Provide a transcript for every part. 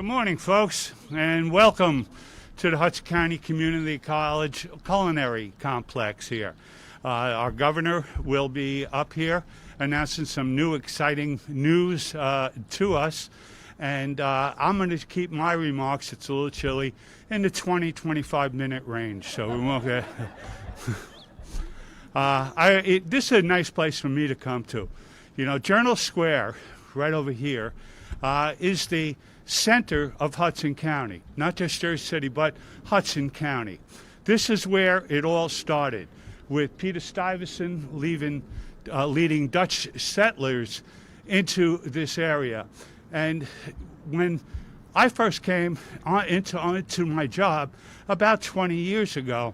Good morning, folks, and welcome to the Hudson County Community College Culinary Complex here. Our governor will be up here announcing some new exciting news to us, and I'm going to keep my remarks, it's a little chilly, in the 20-25 minute range, so we won't get... This is a nice place for me to come to. You know, Journal Square, right over here, is the center of Hudson County, not just Jersey City, but Hudson County. This is where it all started, with Peter Stuyvesant leading Dutch settlers into this area. And when I first came into my job about 20 years ago,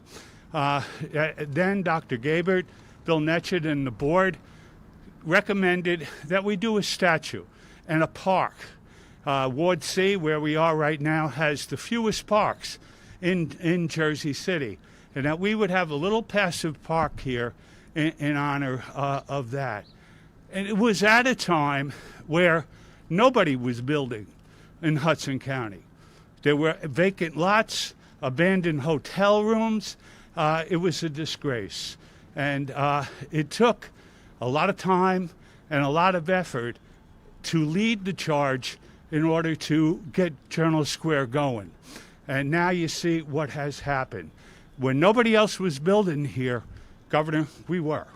then Dr. Gabert, Bill Netchett, and the board recommended that we do a statue and a park. Ward C, where we are right now, has the fewest parks in Jersey City, and that we would have a little passive park here in honor of that. And it was at a time where nobody was building in Hudson County. There were vacant lots, abandoned hotel rooms. It was a disgrace. And it took a lot of time and a lot of effort to lead the charge in order to get Journal Square going. And now you see what has happened. When nobody else was building here, Governor, we were.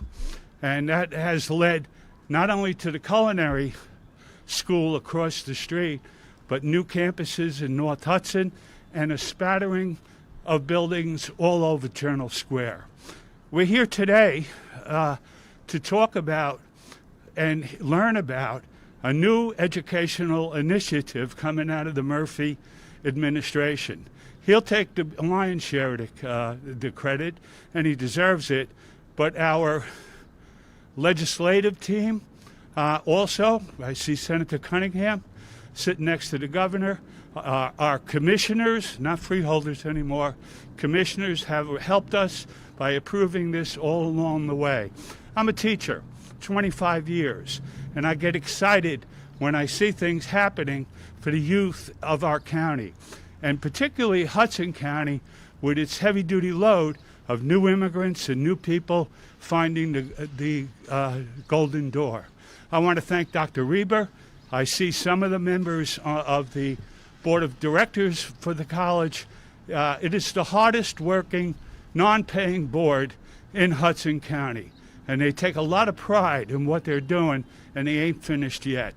And that has led not only to the culinary school across the street, but new campuses in North Hudson and a spattering of buildings all over Journal Square. We're here today to talk about and learn about a new educational initiative coming out of the Murphy administration. He'll take the lion's share of the credit, and he deserves it, but our legislative team also, I see Senator Cunningham sitting next to the governor, our commissioners, not freeholders anymore, commissioners have helped us by approving this all along the way. I'm a teacher, 25 years, and I get excited when I see things happening for the youth of our county, and particularly Hudson County with its heavy-duty load of new immigrants and new people finding the golden door. I want to thank Dr. Reber. I see some of the members of the board of directors for the college. It is the hardest working, non-paying board in Hudson County. And they take a lot of pride in what they're doing, and they ain't finished yet.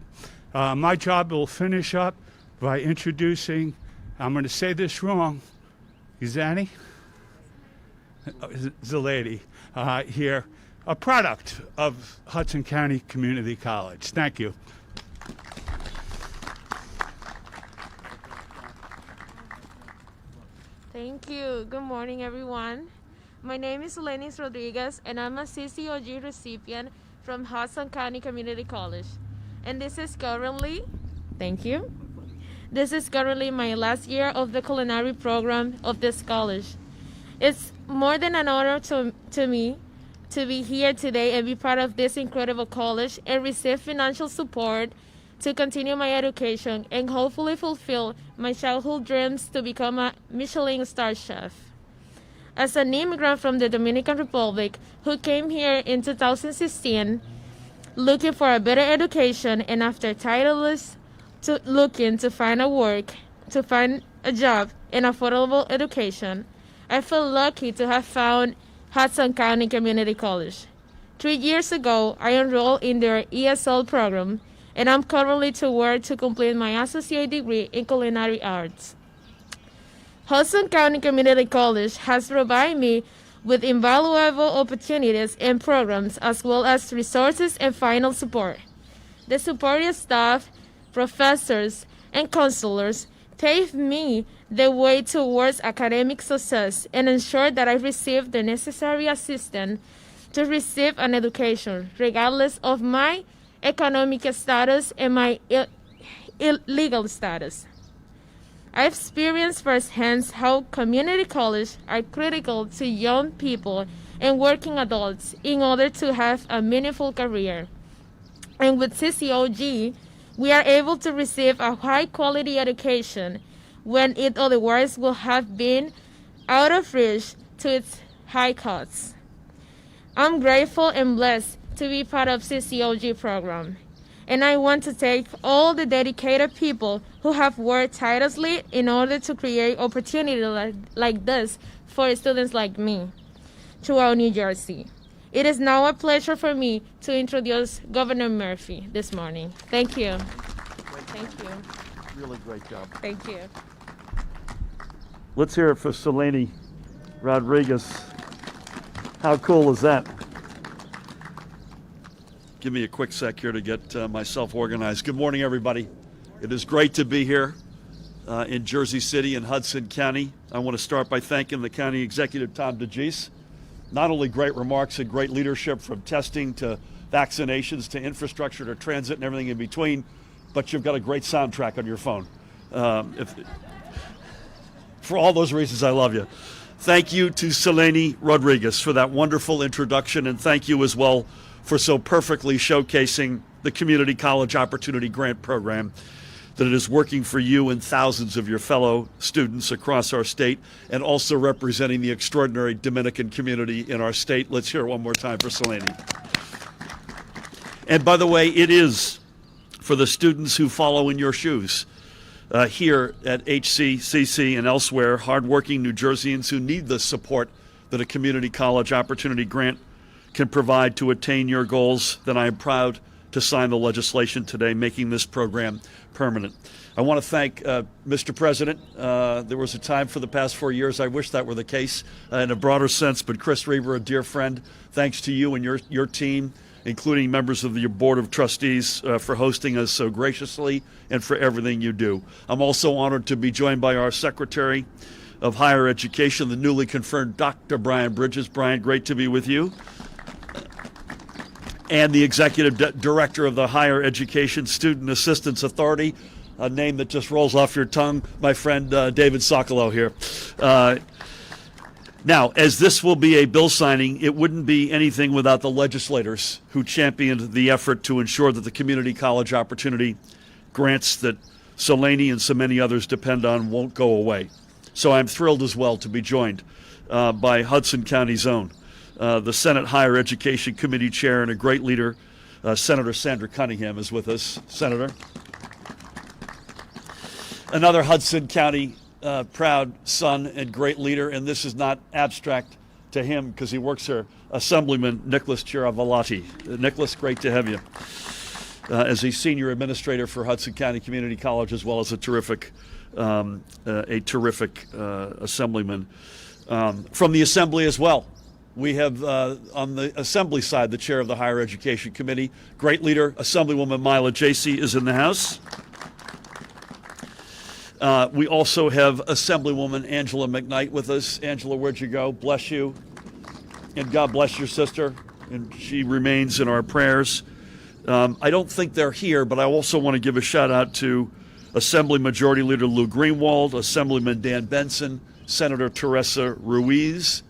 My job will finish up by introducing, I'm going to say this wrong, Izani? The lady here, a product of Hudson County Community College. Thank you. Thank you. Good morning, everyone. My name is Lenis Rodriguez, and I'm a CCOG recipient from Hudson County Community College. And this is currently, thank you. This is currently my last year of the culinary program of this college. It's more than an honor to me to be here today and be part of this incredible college and receive financial support to continue my education and hopefully fulfill my childhood dreams to become a Michelin star chef. As an immigrant from the Dominican Republic who came here in 2016 looking for a better education, and after tireless looking to find a job in affordable education, I feel lucky to have found Hudson County Community College. 3 years ago, I enrolled in their ESL program, and I'm currently to work to complete my associate degree in culinary arts. Hudson County Community College has provided me with invaluable opportunities and programs, as well as resources and final support. The supportive staff, professors, and counselors paved me the way towards academic success and ensured that I received the necessary assistance to receive an education, regardless of my economic status and my legal status. I experienced firsthand how community colleges are critical to young people and working adults in order to have a meaningful career. And with CCOG, we are able to receive a high-quality education when it otherwise would have been out of reach to its high costs. I'm grateful and blessed to be part of CCOG program, and I want to thank all the dedicated people who have worked tirelessly in order to create opportunities like this for students like me throughout New Jersey. It is now a pleasure for me to introduce Governor Murphy this morning. Thank you. Thank you. Really great job. Thank you. Let's hear it for Selene Rodriguez. How cool is that? Give me a quick sec here to get myself organized. Good morning, everybody. It is great to be here in Jersey City in Hudson County. I want to start by thanking the County Executive, Tom DeGise. Not only great remarks and great leadership from testing to vaccinations to infrastructure to transit and everything in between, but you've got a great soundtrack on your phone. For all those reasons, I love you. Thank you to Selene Rodriguez for that wonderful introduction, and thank you as well for so perfectly showcasing the Community College Opportunity Grant Program, that it is working for you and thousands of your fellow students across our state, and also representing the extraordinary Dominican community in our state. Let's hear it one more time for Selene. And by the way, it is for the students who follow in your shoes. Here at HCCC and elsewhere, hardworking New Jerseyans who need the support that a Community College Opportunity Grant can provide to attain your goals, then I am proud to sign the legislation today, making this program permanent. I want to thank Mr. President. There was a time for the past 4 years, I wish that were the case in a broader sense, but Chris Reaver, a dear friend, thanks to you and your team, including members of your Board of Trustees, for hosting us so graciously and for everything you do. I'm also honored to be joined by our Secretary of Higher Education, the newly confirmed Dr. Brian Bridges. Brian, great to be with you. And the Executive Director of the Higher Education Student Assistance Authority, a name that just rolls off your tongue, my friend David Socolow here. Now, as this will be a bill signing, it wouldn't be anything without the legislators who championed the effort to ensure that the Community College Opportunity grants that Selene and so many others depend on won't go away. So I'm thrilled as well to be joined by Hudson County's own, the Senate Higher Education Committee Chair and a great leader, Senator Sandra Cunningham is with us. Senator. Another Hudson County proud son and great leader, and this is not abstract to him because he works here, Assemblyman Nicholas Chiaravolati. Nicholas, great to have you as a senior administrator for Hudson County Community College, as well as a terrific assemblyman. From the Assembly as well, we have on the Assembly side the chair of the Higher Education Committee, great leader, Assemblywoman Mila Jacey is in the House. We also have Assemblywoman Angela McKnight with us. Angela, where'd you go? Bless you. And God bless your sister. And she remains in our prayers. I don't think they're here, but I also want to give a shout out to Assembly Majority Leader Lou Greenwald, Assemblyman Dan Benson, Senator Teresa Ruiz.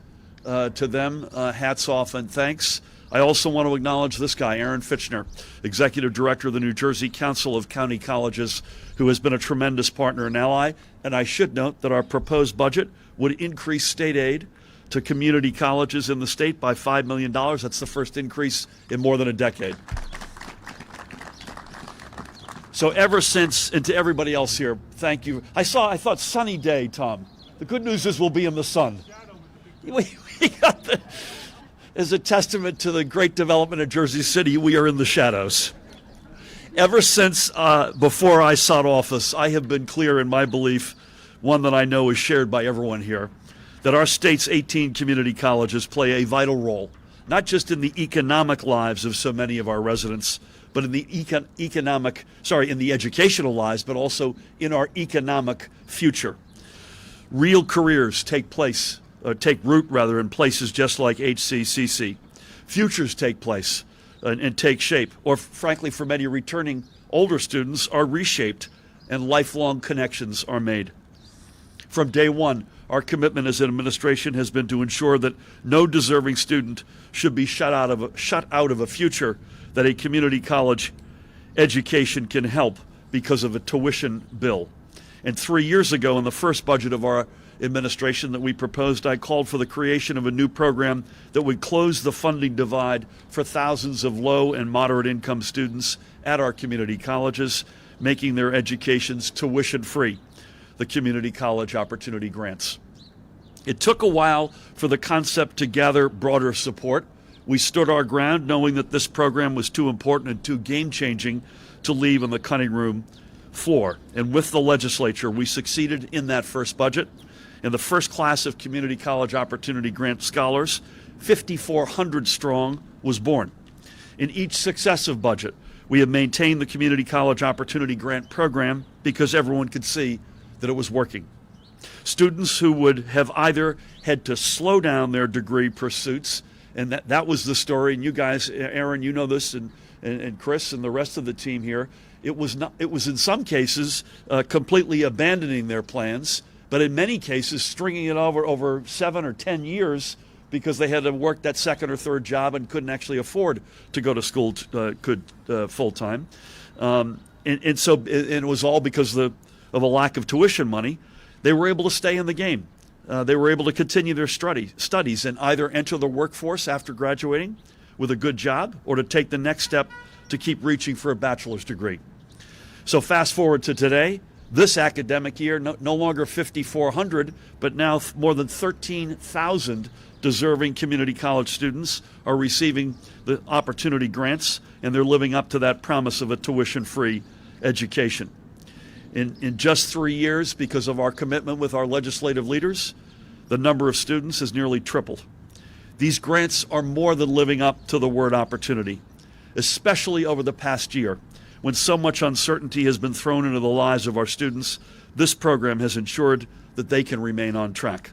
To them, hats off and thanks. I also want to acknowledge this guy, Aaron Fitchner, Executive Director of the New Jersey Council of County Colleges, who has been a tremendous partner and ally. And I should note that our proposed budget would increase state aid to community colleges in the state by $5 million. That's the first increase in more than a decade. So ever since, and to everybody else here, thank you. I thought sunny day, Tom. The good news is we'll be in the sun. We got as a testament to the great development of Jersey City, we are in the shadows. Ever since before I sought office, I have been clear in my belief, one that I know is shared by everyone here, that our state's 18 community colleges play a vital role, not just in the economic lives of so many of our residents, but in the in the educational lives, but also in our economic future. Real careers take root in places just like HCCC. Futures take place and take shape, or frankly, for many returning older students, are reshaped and lifelong connections are made. From day one, our commitment as an administration has been to ensure that no deserving student should be shut out of a future that a community college education can help because of a tuition bill. And 3 years ago, in the first budget of our administration that we proposed, I called for the creation of a new program that would close the funding divide for thousands of low and moderate income students at our community colleges, making their educations tuition-free, the Community College Opportunity Grants. It took a while for the concept to gather broader support. We stood our ground knowing that this program was too important and too game-changing to leave on the cutting room floor. And with the legislature, we succeeded in that first budget. And the first class of Community College Opportunity Grant scholars, 5,400 strong, was born. In each successive budget, we have maintained the Community College Opportunity Grant program because everyone could see that it was working. Students who would have either had to slow down their degree pursuits, and that was the story, and you guys, Aaron, you know this, and Chris and the rest of the team here, it was in some cases completely abandoning their plans, but in many cases stringing it over 7 or 10 years because they had to work that second or third job and couldn't actually afford to go to school full time. And so it was all because of a lack of tuition money. They were able to stay in the game. They were able to continue their studies and either enter the workforce after graduating with a good job or to take the next step to keep reaching for a bachelor's degree. So fast forward to today, this academic year, no longer 5,400, but now more than 13,000 deserving community college students are receiving the opportunity grants, and they're living up to that promise of a tuition-free education. In just 3 years, because of our commitment with our legislative leaders, the number of students has nearly tripled. These grants are more than living up to the word opportunity, especially over the past year, when so much uncertainty has been thrown into the lives of our students. This program has ensured that they can remain on track.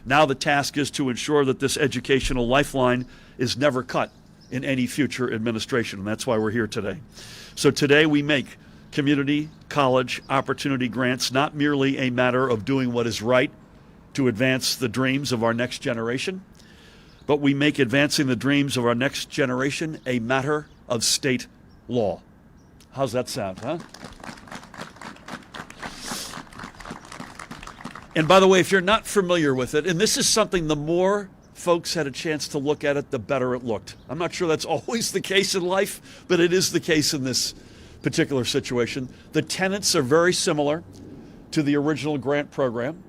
Now the task is to ensure that this educational lifeline is never cut in any future administration, and that's why we're here today. So today we make community college opportunity grants not merely a matter of doing what is right to advance the dreams of our next generation, but we make advancing the dreams of our next generation a matter of state law. How's that sound, huh? And by the way, if you're not familiar with it, and this is something the more folks had a chance to look at it, the better it looked. I'm not sure that's always the case in life, but it is the case in this particular situation. The tenets are very similar to the original grant program,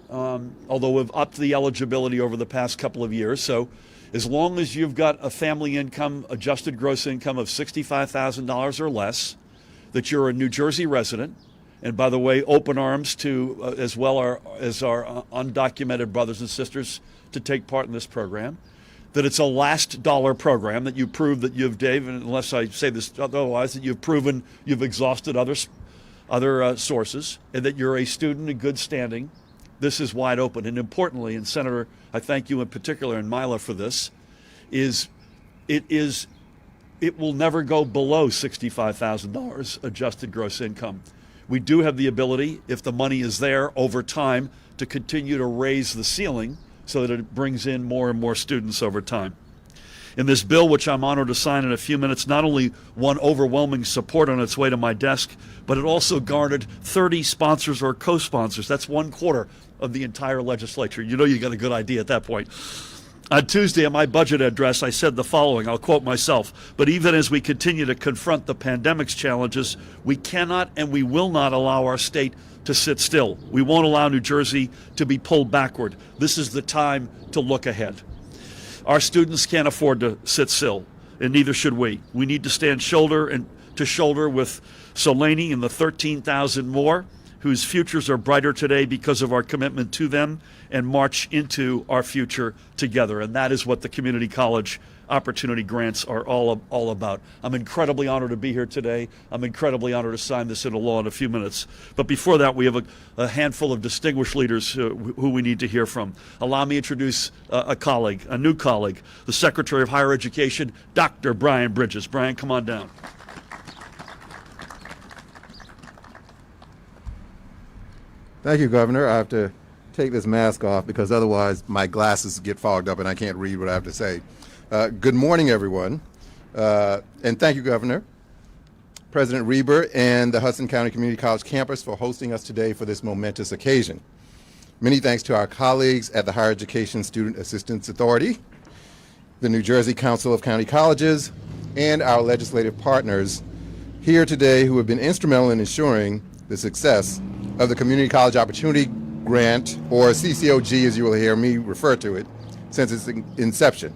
although we've upped the eligibility over the past couple of years. So as long as you've got a family income, adjusted gross income of $65,000 or less, that you're a New Jersey resident, and by the way, open arms to as well as our undocumented brothers and sisters to take part in this program, that it's a last dollar program, that you prove that you've, Dave, and unless I say this otherwise, that you've proven you've exhausted other sources, and that you're a student in good standing. This is wide open. And importantly, and Senator, I thank you in particular and Mila for this, it will never go below $65,000 adjusted gross income. We do have the ability, if the money is there over time, to continue to raise the ceiling so that it brings in more and more students over time. In this bill, which I'm honored to sign in a few minutes, not only won overwhelming support on its way to my desk, but it also garnered 30 sponsors or co-sponsors. That's 1/4 of the entire legislature. You know you got a good idea at that point. On Tuesday, in my budget address, I said the following, I'll quote myself, "But even as we continue to confront the pandemic's challenges, we cannot and we will not allow our state to sit still. We won't allow New Jersey to be pulled backward. This is the time to look ahead. Our students can't afford to sit still, and neither should we. We need to stand shoulder to shoulder with Solaney and the 13,000 more whose futures are brighter today because of our commitment to them, and march into our future together." And that is what the community college opportunity grants are all about. I'm incredibly honored to be here today. I'm incredibly honored to sign this into law in a few minutes. But before that, we have a handful of distinguished leaders who we need to hear from. Allow me to introduce a new colleague, the Secretary of Higher Education, Dr. Brian Bridges. Brian, come on down. Thank you, Governor. I have to take this mask off because otherwise my glasses get fogged up and I can't read what I have to say. Good morning, everyone, and thank you, Governor. President Reber, and the Hudson County Community College campus for hosting us today for this momentous occasion. Many thanks to our colleagues at the Higher Education Student Assistance Authority, the New Jersey Council of County Colleges, and our legislative partners here today who have been instrumental in ensuring the success of the Community College Opportunity Grant, or CCOG as you will hear me refer to it, since its inception.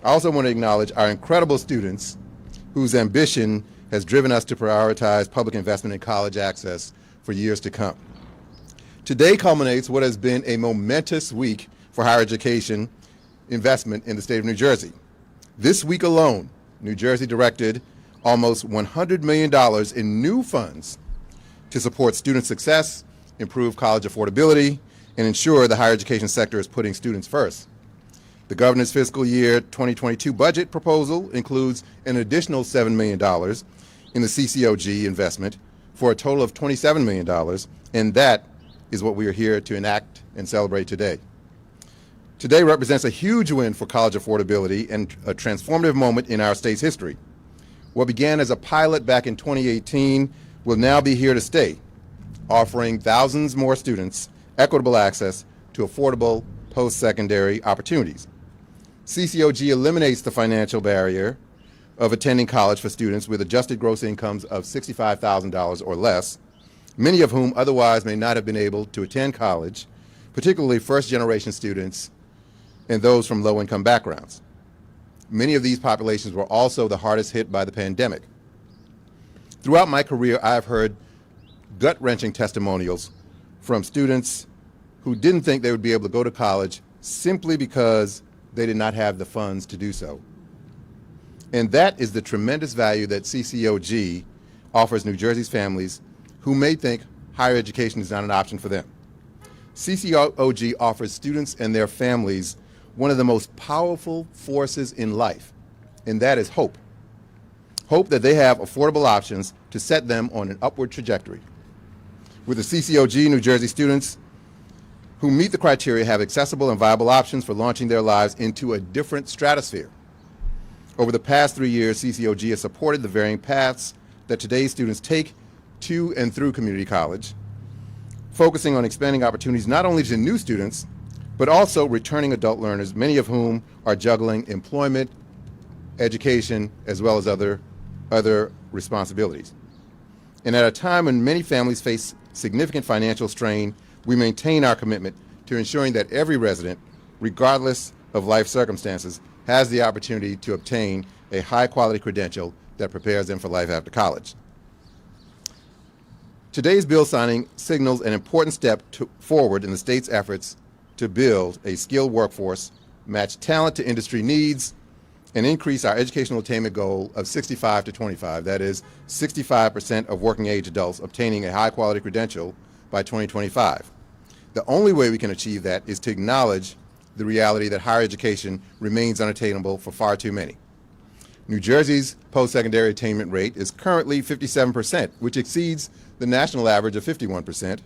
I also want to acknowledge our incredible students whose ambition has driven us to prioritize public investment in college access for years to come. Today culminates what has been a momentous week for higher education investment in the state of New Jersey. This week alone, New Jersey directed almost $100 million in new funds to support student success, improve college affordability, and ensure the higher education sector is putting students first. The governor's fiscal year 2022 budget proposal includes an additional $7 million in the CCOG investment for a total of $27 million, and that is what we are here to enact and celebrate today. Today represents a huge win for college affordability and a transformative moment in our state's history. What began as a pilot back in 2018 will now be here to stay, offering thousands more students equitable access to affordable post-secondary opportunities. CCOG eliminates the financial barrier of attending college for students with adjusted gross incomes of $65,000 or less, many of whom otherwise may not have been able to attend college, particularly first-generation students and those from low-income backgrounds. Many of these populations were also the hardest hit by the pandemic. Throughout my career, I have heard gut-wrenching testimonials from students who didn't think they would be able to go to college simply because they did not have the funds to do so. And that is the tremendous value that CCOG offers New Jersey's families who may think higher education is not an option for them. CCOG offers students and their families one of the most powerful forces in life, and that is hope. Hope that they have affordable options to set them on an upward trajectory. With the CCOG, New Jersey students who meet the criteria have accessible and viable options for launching their lives into a different stratosphere. Over the past 3 years, CCOG has supported the varying paths that today's students take to and through community college, focusing on expanding opportunities not only to new students, but also returning adult learners, many of whom are juggling employment, education, as well as other responsibilities. And at a time when many families face significant financial strain, we maintain our commitment to ensuring that every resident, regardless of life circumstances, has the opportunity to obtain a high-quality credential that prepares them for life after college. Today's bill signing signals an important step forward in the state's efforts to build a skilled workforce, match talent to industry needs, and increase our educational attainment goal of 65 to 25. That is, 65% of working age adults obtaining a high-quality credential by 2025. The only way we can achieve that is to acknowledge the reality that higher education remains unattainable for far too many. New Jersey's post-secondary attainment rate is currently 57%, which exceeds the national average of 51%.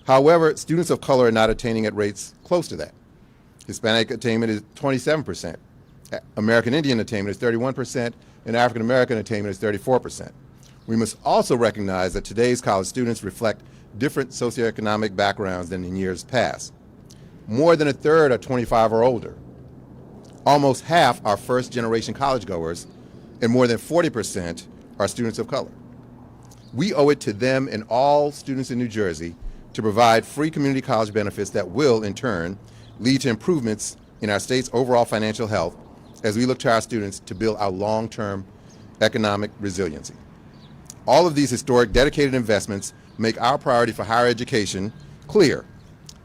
However, students of color are not attaining at rates close to that. Hispanic attainment is 27%. American Indian attainment is 31%, and African American attainment is 34%. We must also recognize that today's college students reflect different socioeconomic backgrounds than in years past. More than a third are 25 or older. Almost half are first-generation college-goers, and more than 40% are students of color. We owe it to them and all students in New Jersey to provide free community college benefits that will, in turn, lead to improvements in our state's overall financial health as we look to our students to build our long-term economic resiliency. All of these historic, dedicated investments make our priority for higher education clear: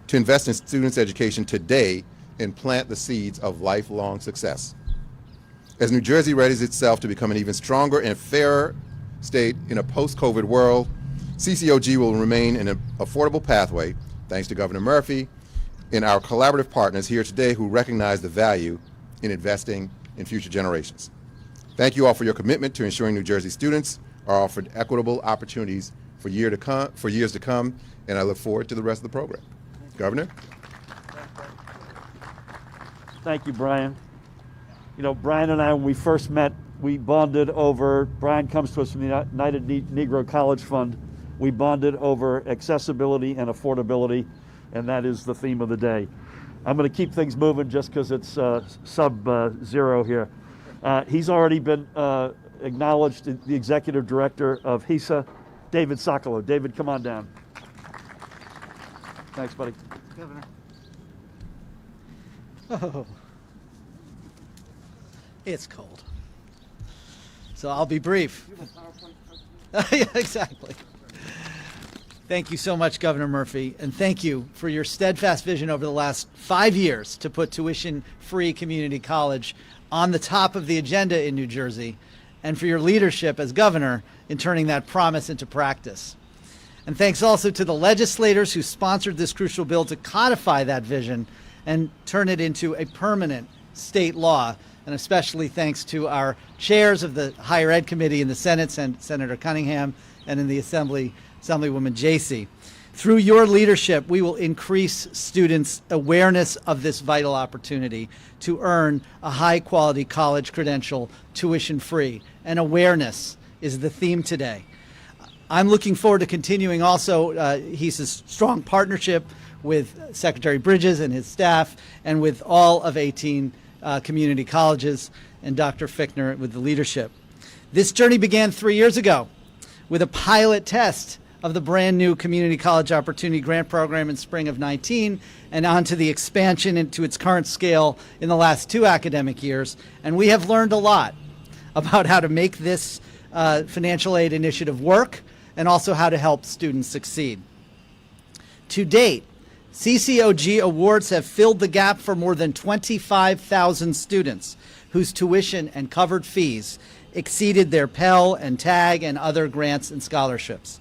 to invest in students' education today and plant the seeds of lifelong success. As New Jersey readies itself to become an even stronger and fairer state in a post-COVID world, CCOG will remain an affordable pathway, thanks to Governor Murphy and our collaborative partners here today who recognize the value in investing in future generations. Thank you all for your commitment to ensuring New Jersey students are offered equitable opportunities for years to come, and I look forward to the rest of the program. Governor? Thank you, Brian. You know, Brian and I, when we first met We bonded over, Brian comes to us from the United Negro College Fund. We bonded over accessibility and affordability, and that is the theme of the day. I'm going to keep things moving just because it's sub-zero here. He's already been acknowledged, the executive director of HESA, David Socolow. David, come on down. Thanks, buddy. Governor. Oh, it's cold. So I'll be brief. Yeah, exactly. Thank you so much, Governor Murphy, and thank you for your steadfast vision over the last 5 years to put tuition-free community college on the top of the agenda in New Jersey, and for your leadership as governor in turning that promise into practice. And thanks also to the legislators who sponsored this crucial bill to codify that vision and turn it into a permanent state law. And especially thanks to our chairs of the Higher Ed Committee in the Senate, Senator Cunningham, and in the Assembly, Assemblywoman Jacey. Through your leadership, we will increase students' awareness of this vital opportunity to earn a high-quality college credential tuition-free. And awareness is the theme today. I'm looking forward to continuing also HESA's strong partnership with Secretary Bridges and his staff, and with all of 18 community colleges, and Dr. Fichtner with the leadership. This journey began 3 years ago with a pilot test of the brand new Community College Opportunity Grant Program in spring of 19, and on to the expansion into its current scale in the last 2 academic years. And we have learned a lot about how to make this financial aid initiative work, and also how to help students succeed. To date, CCOG awards have filled the gap for more than 25,000 students whose tuition and covered fees exceeded their Pell and TAG and other grants and scholarships.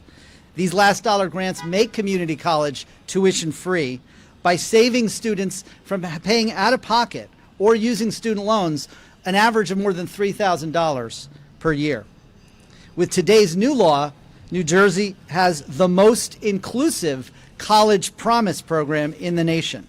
These last dollar grants make community college tuition free by saving students from paying out of pocket or using student loans an average of more than $3,000 per year. With today's new law, New Jersey has the most inclusive College Promise program in the nation.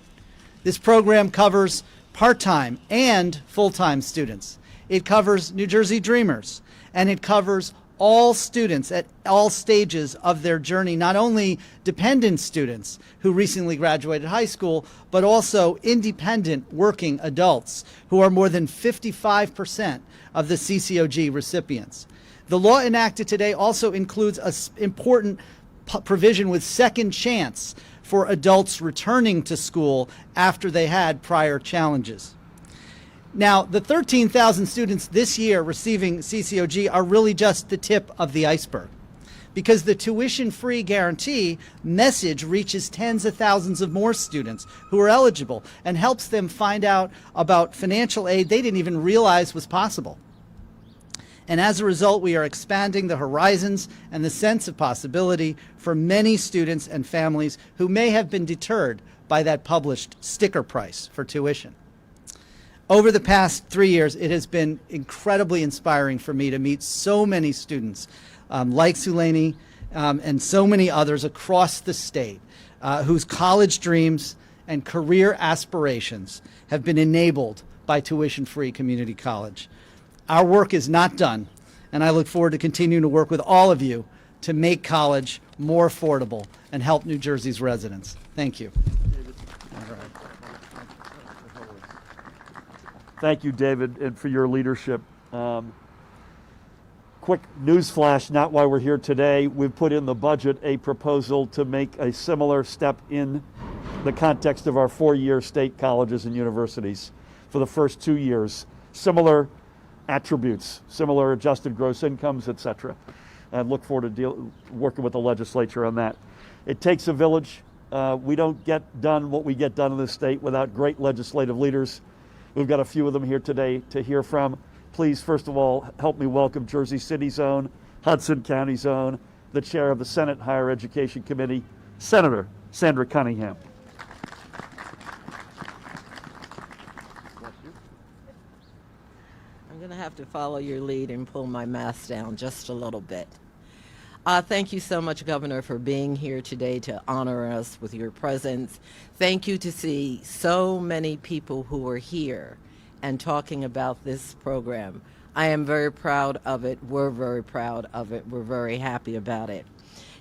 This program covers part-time and full-time students. It covers New Jersey Dreamers, and it covers all students at all stages of their journey, not only dependent students who recently graduated high school, but also independent working adults who are more than 55% of the CCOG recipients. The law enacted today also includes an important provision with second chance for adults returning to school after they had prior challenges. Now, the 13,000 students this year receiving CCOG are really just the tip of the iceberg, because the tuition-free guarantee message reaches tens of thousands of more students who are eligible and helps them find out about financial aid they didn't even realize was possible. And as a result, we are expanding the horizons and the sense of possibility for many students and families who may have been deterred by that published sticker price for tuition. Over the past 3 years, it has been incredibly inspiring for me to meet so many students like Suleni and so many others across the state whose college dreams and career aspirations have been enabled by tuition-free community college. Our work is not done, and I look forward to continuing to work with all of you to make college more affordable and help New Jersey's residents. Thank you. Thank you, David, and for your leadership. Quick news flash, not why we're here today. We've put in the budget a proposal to make a similar step in the context of our 4-year state colleges and universities for the first 2 years. Similar attributes, similar adjusted gross incomes, etc. And look forward to working with the legislature on that. It takes a village. We don't get done what we get done in this state without great legislative leaders. We've got a few of them here today to hear from. Please, first of all, help me welcome Jersey City's own, Hudson County's own, the chair of the Senate Higher Education Committee, Senator Sandra Cunningham. I'm going to have to follow your lead and pull my mask down just a little bit. Thank you so much, Governor, for being here today to honor us with your presence. Thank you to see so many people who are here and talking about this program. I am very proud of it. We're very proud of it. We're very happy about it.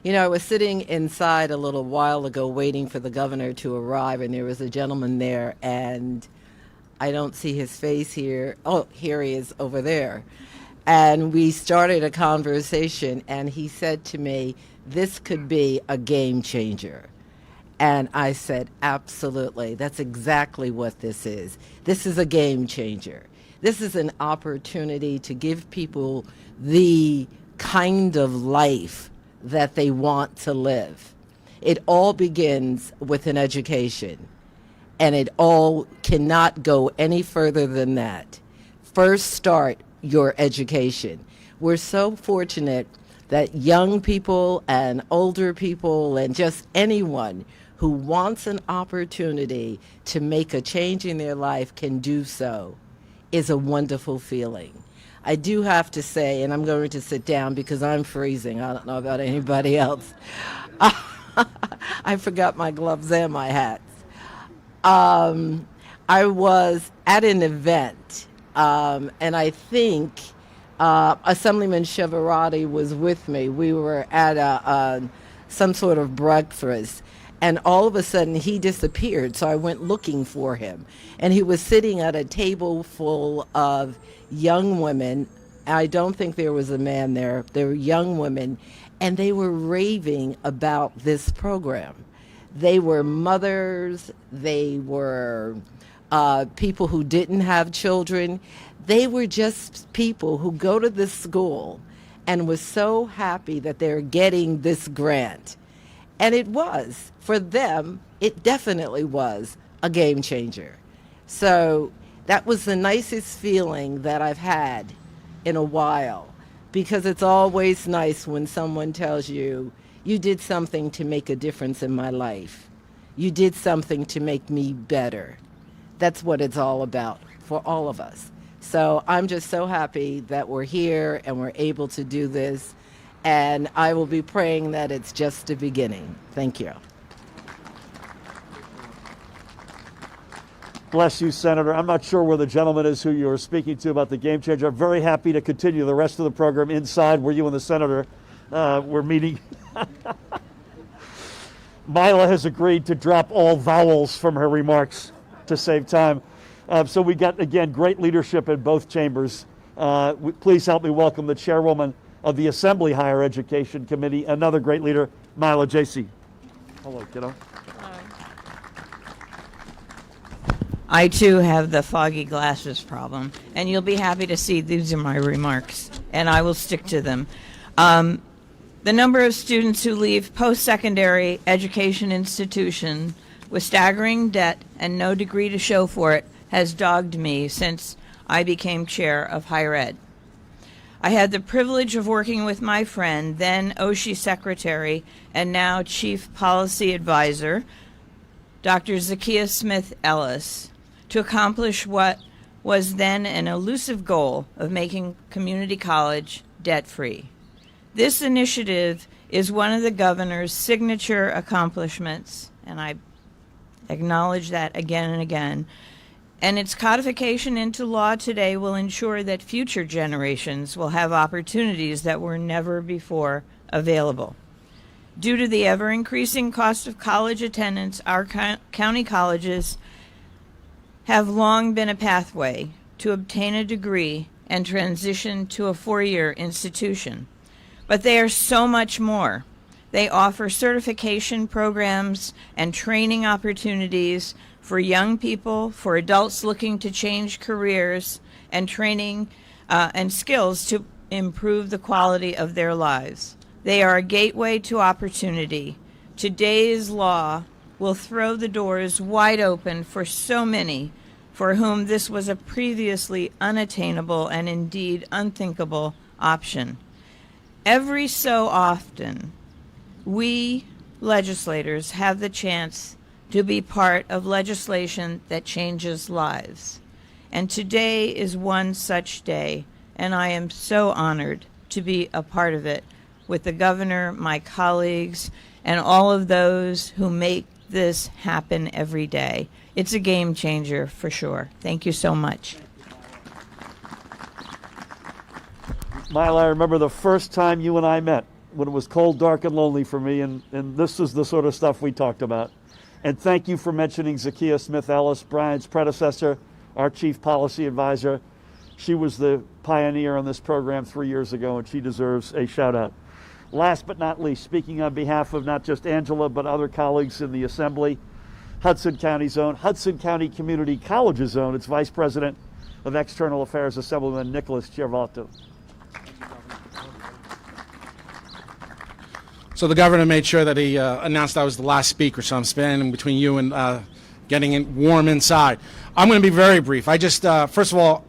You know, I was sitting inside a little while ago waiting for the governor to arrive, and there was a gentleman there, and I don't see his face here. Oh, here he is over there. And we started a conversation, and he said to me, this could be a game changer. And I said, absolutely. That's exactly what this is. This is a game changer. This is an opportunity to give people the kind of life that they want to live. It all begins with an education, and it all cannot go any further than that. First, start your education. We're so fortunate that young people and older people and just anyone who wants an opportunity to make a change in their life can do so. Is a wonderful feeling. I do have to say, and I'm going to sit down because I'm freezing. I don't know about anybody else. I forgot my gloves and my hats. I was at an event, and I think Assemblyman Chevarati was with me. We were at some sort of breakfast, and all of a sudden he disappeared, so I went looking for him. And he was sitting at a table full of young women. I don't think there was a man there. There were young women, and they were raving about this program. They were mothers. They were people who didn't have children. They were just people who go to this school and was so happy that they're getting this grant. And it was, for them, it definitely was a game changer. So that was the nicest feeling that I've had in a while, because it's always nice when someone tells you, you did something to make a difference in my life. You did something to make me better. That's what it's all about for all of us. So I'm just so happy that we're here and we're able to do this. And I will be praying that it's just the beginning. Thank you. Bless you, Senator. I'm not sure where the gentleman is who you were speaking to about the game changer. I'm very happy to continue the rest of the program inside where you and the Senator were meeting. Mila has agreed to drop all vowels from her remarks to save time. So we got, again, great leadership in both chambers. Please help me welcome the chairwoman of the Assembly Higher Education Committee, another great leader, Mila J.C. Hello, kiddo. I too have the foggy glasses problem, and you'll be happy to see these are my remarks, and I will stick to them. The number of students who leave post-secondary education institution with staggering debt and no degree to show for it has dogged me since I became chair of higher ed. I had the privilege of working with my friend, then OSHE secretary and now chief policy advisor, Dr. Zakiya Smith Ellis, to accomplish what was then an elusive goal of making community college debt-free. This initiative is one of the governor's signature accomplishments, and I acknowledge that again and again. And its codification into law today will ensure that future generations will have opportunities that were never before available. Due to the ever-increasing cost of college attendance, our county colleges have long been a pathway to obtain a degree and transition to a four-year institution. But they are so much more. They offer certification programs and training opportunities for young people, for adults looking to change careers, and training and skills to improve the quality of their lives. They are a gateway to opportunity. Today's law will throw the doors wide open for so many for whom this was a previously unattainable and indeed unthinkable option. Every so often, we legislators have the chance to be part of legislation that changes lives. And today is one such day, and I am so honored to be a part of it with the governor, my colleagues, and all of those who make this happen every day. It's a game changer for sure. Thank you so much. Mila, I remember the first time you and I met when it was cold, dark, and lonely for me, and this is the sort of stuff we talked about. And thank you for mentioning Zakiya Smith Ellis, Brian's predecessor, our chief policy advisor. She was the pioneer on this program 3 years ago, and she deserves a shout out. Last but not least, speaking on behalf of not just Angela, but other colleagues in the Assembly, Hudson County's own, Hudson County Community College's own, its Vice President of External Affairs, Assemblyman Nicholas Chiaravato. So the governor made sure that he announced I was the last speaker, so I'm standing between you and getting it warm inside. I'm going to be very brief. I just, first of all,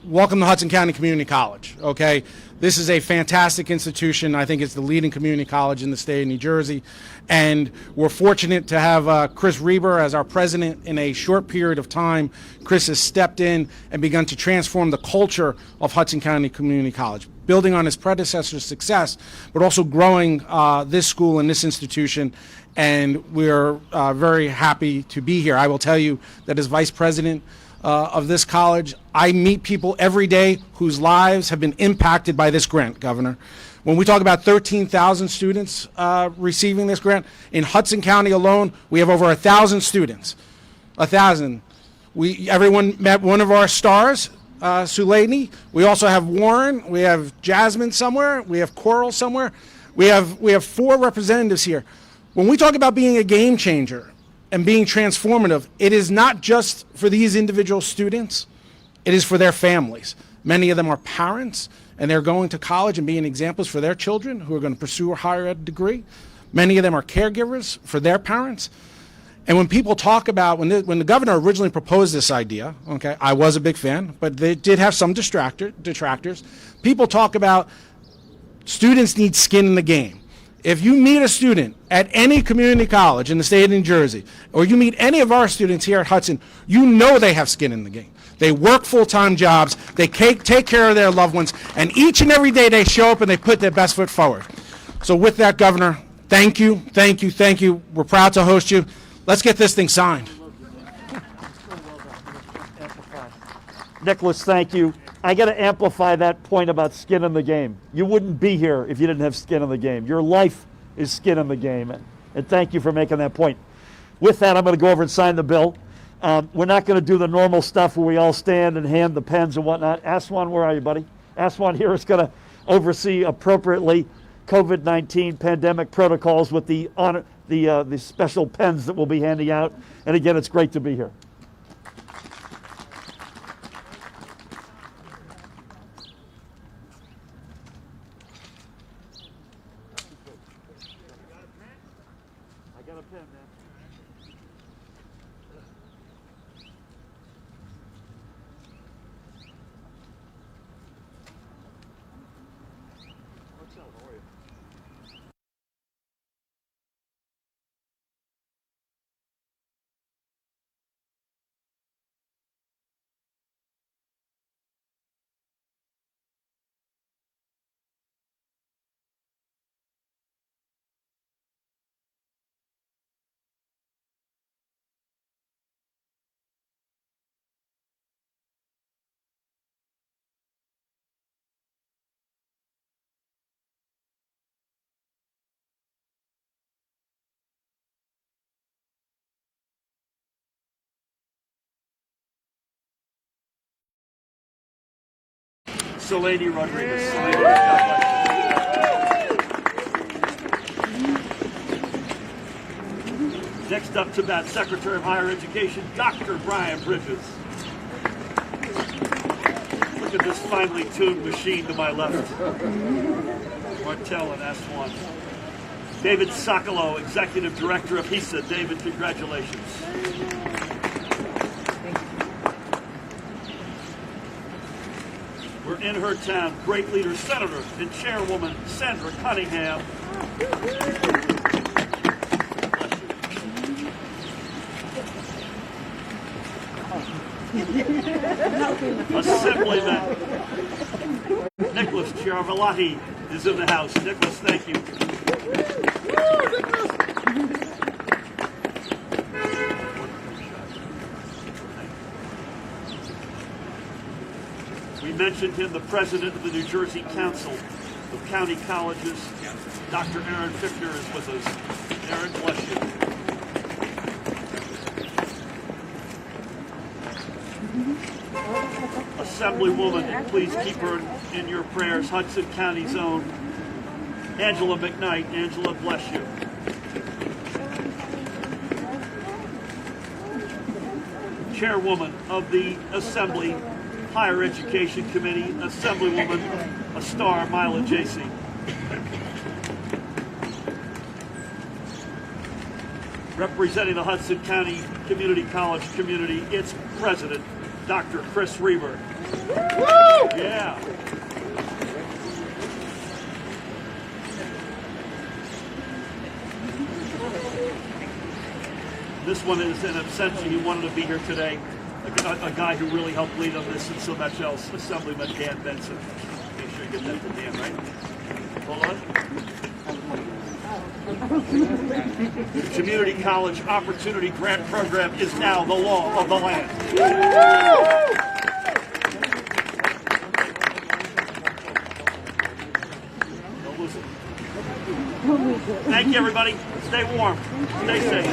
welcome to Hudson County Community College, okay? This is a fantastic institution. I think it's the leading community college in the state of New Jersey. And we're fortunate to have Chris Reber as our president. In a short period of time, Chris has stepped in and begun to transform the culture of Hudson County Community College, building on his predecessor's success, but also growing this school and this institution. And we're very happy to be here. I will tell you that as vice president of this college, I meet people every day whose lives have been impacted by this grant, Governor. When we talk about 13,000 students receiving this grant, in Hudson County alone, we have over 1,000 students. 1,000. Everyone met one of our stars, Suleini. We also have Warren. We have Jasmine somewhere. We have Coral somewhere. We have 4 representatives here. When we talk about being a game changer and being transformative, it is not just for these individual students, it is for their families. Many of them are parents, and they're going to college and being examples for their children who are going to pursue a higher ed degree. Many of them are caregivers for their parents. And when people talk about, when the governor originally proposed this idea, okay, I was a big fan, but they did have some detractors. People talk about students need skin in the game. If you meet a student at any community college in the state of New Jersey, or you meet any of our students here at Hudson, you know they have skin in the game. They work full-time jobs, they take care of their loved ones, and each and every day they show up and they put their best foot forward. So with that, Governor, thank you, thank you, thank you. We're proud to host you. Let's get this thing signed. Nicholas, thank you. I got to amplify that point about skin in the game. You wouldn't be here if you didn't have skin in the game. Your life is skin in the game, and thank you for making that point. With that, I'm going to go over and sign the bill. We're not going to do the normal stuff where we all stand and hand the pens and whatnot. Aswan, where are you, buddy? Aswan here is going to oversee appropriately COVID-19 pandemic protocols with the special pens that we'll be handing out. And again, it's great to be here. I got a pen, man. What's up? How are you? Suleini Rodriguez. Next up to bat, Secretary of Higher Education, Dr. Brian Bridges. Look at this finely tuned machine to my left. Martell and S1. David Sokolow, Executive Director of HISA. David, congratulations. We're in her town, great leader, Senator and Chairwoman Sandra Cunningham. Assemblyman Nicholas Chiaravato is in the house. Nicholas, thank you. We mentioned him, the president of the New Jersey Council of County Colleges. Dr. Aaron Fichtner is with us. Aaron, bless you. Assemblywoman, please keep her in your prayers. Hudson County's own Angela McKnight. Angela, bless you. Chairwoman of the Assembly Higher Education Committee, Assemblywoman Astar Mila J.C. Representing the Hudson County Community College community, its president, Dr. Chris Reber. Woo! Yeah. This one is an absentia. He wanted to be here today. A guy who really helped lead on this and so much else, Assemblyman Dan Benson. Make sure you get that to Dan, right? Hold on. The Community College Opportunity Grant Program is now the law of the land. Don't lose it. Thank you, everybody. Stay warm. Stay safe.